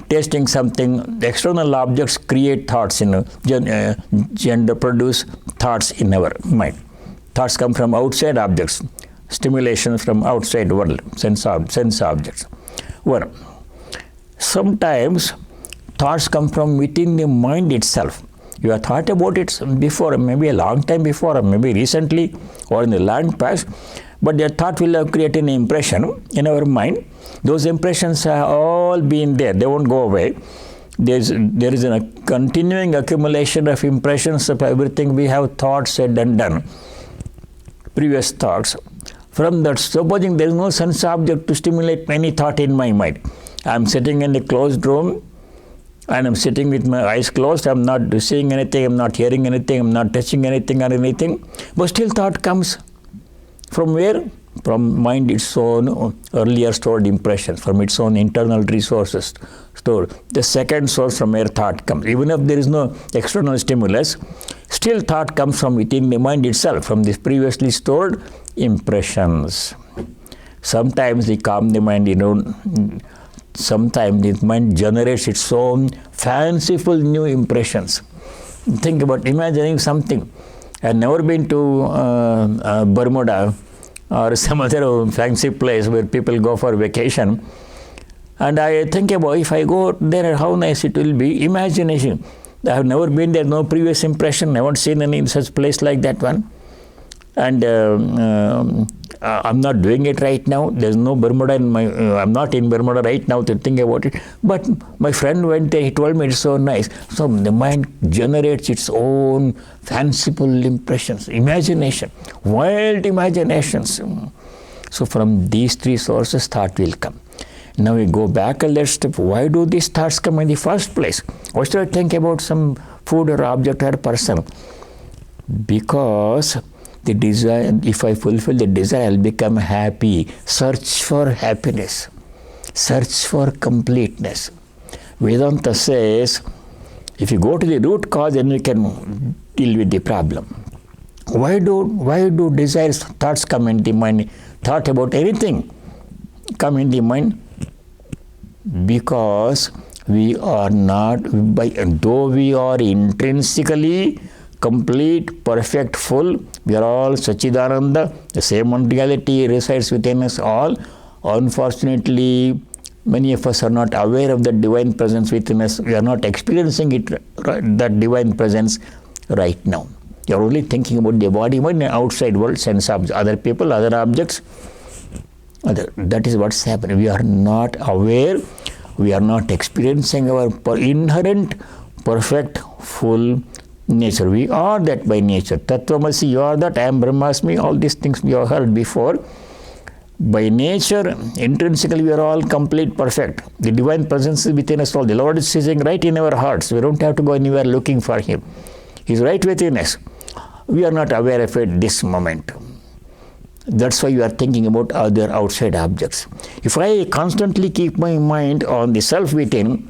tasting something, the external objects create thoughts, produce thoughts in our mind. Thoughts come from outside objects, stimulation from outside world, sense objects. One. Sometimes thoughts come from within the mind itself. You have thought about it before, maybe a long time before, or maybe recently, or in the long past, but that thought will have created an impression in our mind. Those impressions have all been there. They won't go away. There is a continuing accumulation of impressions of everything we have thought, said, and done. Previous thoughts. From that, supposing there is no sense object to stimulate any thought in my mind. I am sitting in a closed room, and I'm sitting with my eyes closed. I'm not seeing anything, I'm not hearing anything, I'm not touching anything or anything. But still thought comes. From where? From mind, its own earlier stored impressions, from its own internal resources stored. The second source from where thought comes. Even if there is no external stimulus, still thought comes from within the mind itself, from these previously stored impressions. Sometimes we calm the mind, sometimes the mind generates its own fanciful new impressions. Think about imagining something. I've never been to Bermuda or some other fancy place where people go for vacation. And I think about if I go there, how nice it will be. Imagination. I have never been there, no previous impression, never seen any such place like that one. And I'm not doing it right now. There's no Bermuda I'm not in Bermuda right now to think about it. But my friend went there, he told me it's so nice. So the mind generates its own fanciful impressions, imagination, wild imaginations. So from these three sources, thought will come. Now we go back a little step. Why do these thoughts come in the first place? Why should I think about some food or object or person? Because the desire, if I fulfill the desire, I'll become happy. Search for happiness. Search for completeness. Vedanta says, if you go to the root cause, then you can deal with the problem. Why do desires, thoughts come in the mind? Thought about anything. come in the mind? Because we are not, though we are intrinsically complete, perfect, full, we are all Sachidananda, the same one reality resides within us all. Unfortunately, many of us are not aware of the divine presence within us. We are not experiencing it, that divine presence right now. You are only thinking about the body, mind, and outside world, sense objects, other people, other objects. That is what's happening. We are not aware. We are not experiencing our inherent, perfect, full nature. We are that by nature. Tattvamasi, you are that. I am Brahmasmi. All these things we have heard before. By nature, intrinsically, we are all complete, perfect. The divine presence is within us all. The Lord is sitting right in our hearts. We don't have to go anywhere looking for Him. He's right within us. We are not aware of it this moment. That's why you are thinking about other outside objects. If I constantly keep my mind on the self within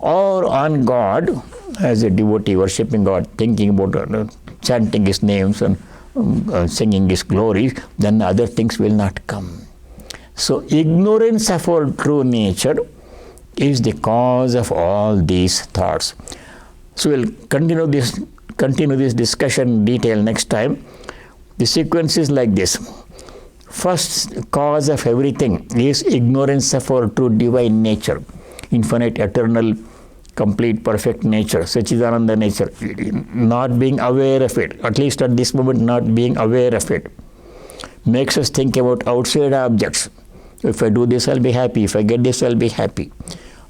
or on God, as a devotee worshipping God, thinking about chanting His names and singing His glories, then other things will not come. So ignorance of our true nature is the cause of all these thoughts. So we'll continue this discussion in detail next time. The sequence is like this. First cause of everything is ignorance of our true divine nature, infinite, eternal, complete, perfect nature, Sachidananda nature, not being aware of it, at least at this moment not being aware of it, makes us think about outside objects. If I do this, I'll be happy. If I get this, I'll be happy.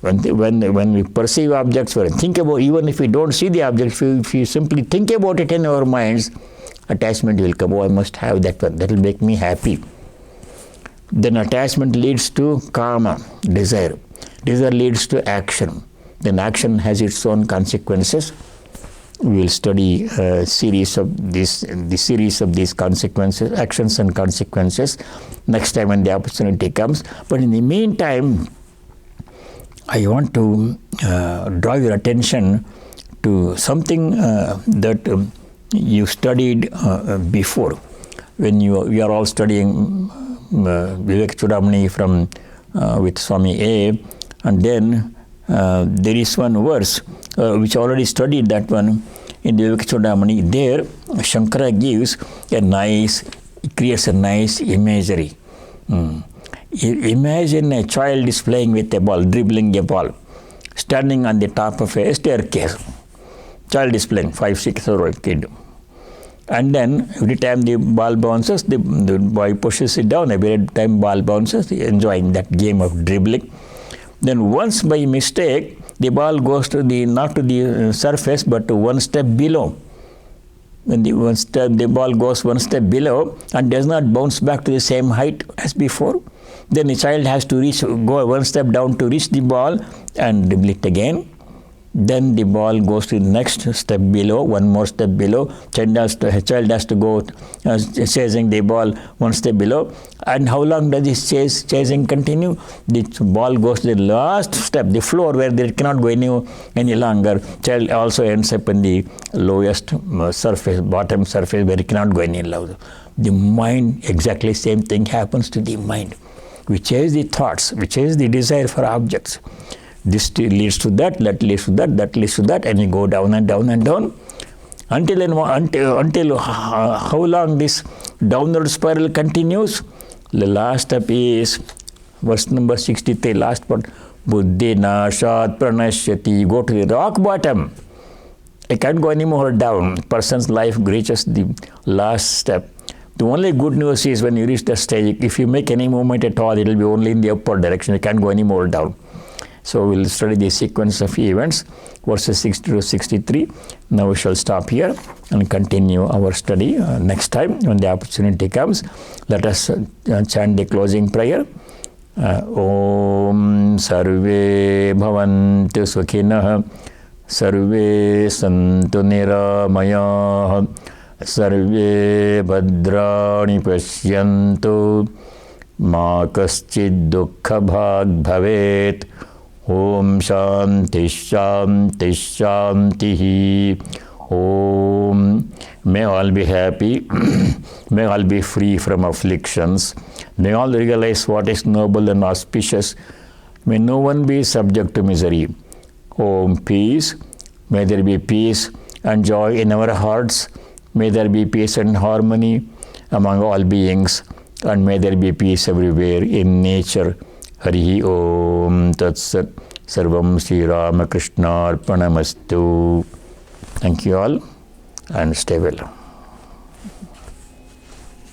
When we perceive objects, or think about, even if we don't see the objects, if we simply think about it in our minds, attachment will come. Oh, I must have that one. That will make me happy. Then attachment leads to kama, desire. Desire leads to action. Then action has its own consequences. We will study the series of these consequences, actions and consequences, next time when the opportunity comes. But in the meantime, I want to draw your attention to something that you studied before. When we are all studying Vivek Chudamani from with Swami A, and then there is one verse which I already studied, that one in the Vivek Chudamani. There Shankara creates a nice imagery. Imagine a child is playing with a ball, dribbling a ball, standing on the top of a staircase. Child is playing, 5-6-year-old kid. And then every time the ball bounces, the boy pushes it down. Every time ball bounces, enjoying that game of dribbling. Then once by mistake, the ball goes to not to the surface, but to one step below. When the ball goes one step below and does not bounce back to the same height as before, then the child has to go one step down to reach the ball and dribble it again. Then the ball goes to the next step below, one more step below. Child has to go chasing the ball one step below. And how long does this chasing continue? The ball goes to the last step, the floor where it cannot go any longer. Child also ends up in the lowest surface, bottom surface, where it cannot go any longer. The mind, exactly same thing happens to the mind. We chase the thoughts, we chase the desire for objects. This leads to that leads to that leads to that, and you go down and down and down until how long this downward spiral continues. The last step is verse number 63, last part. Buddhi nashat pranashyati. You go to the rock bottom. I can't go any more down. Person's life reaches the last step. The only good news is when you reach that stage, if you make any movement at all, it will be only in the upward direction. You can't go any more down. So we'll study the sequence of events, verses 60 to 63. Now we shall stop here and continue our study next time when the opportunity comes. Let us chant the closing prayer. Om Sarve Bhavantu Sukhinah, Sarve Santu Niramayah, Sarve Bhadrani Pashyantu, Ma Kaschid Dukkha Bhag Bhavet. Om Shanti Shanti Shanti. Om May all be happy. May all be free from afflictions. May all realize what is noble and auspicious. May no one be subject to misery. Om peace. May there be peace and joy in our hearts. May there be peace and harmony among all beings. And may there be peace everywhere in nature. Hari Om Tat Sat. Sarvam Sri Ramakrishna Arpanamastu. Thank you all and stay well.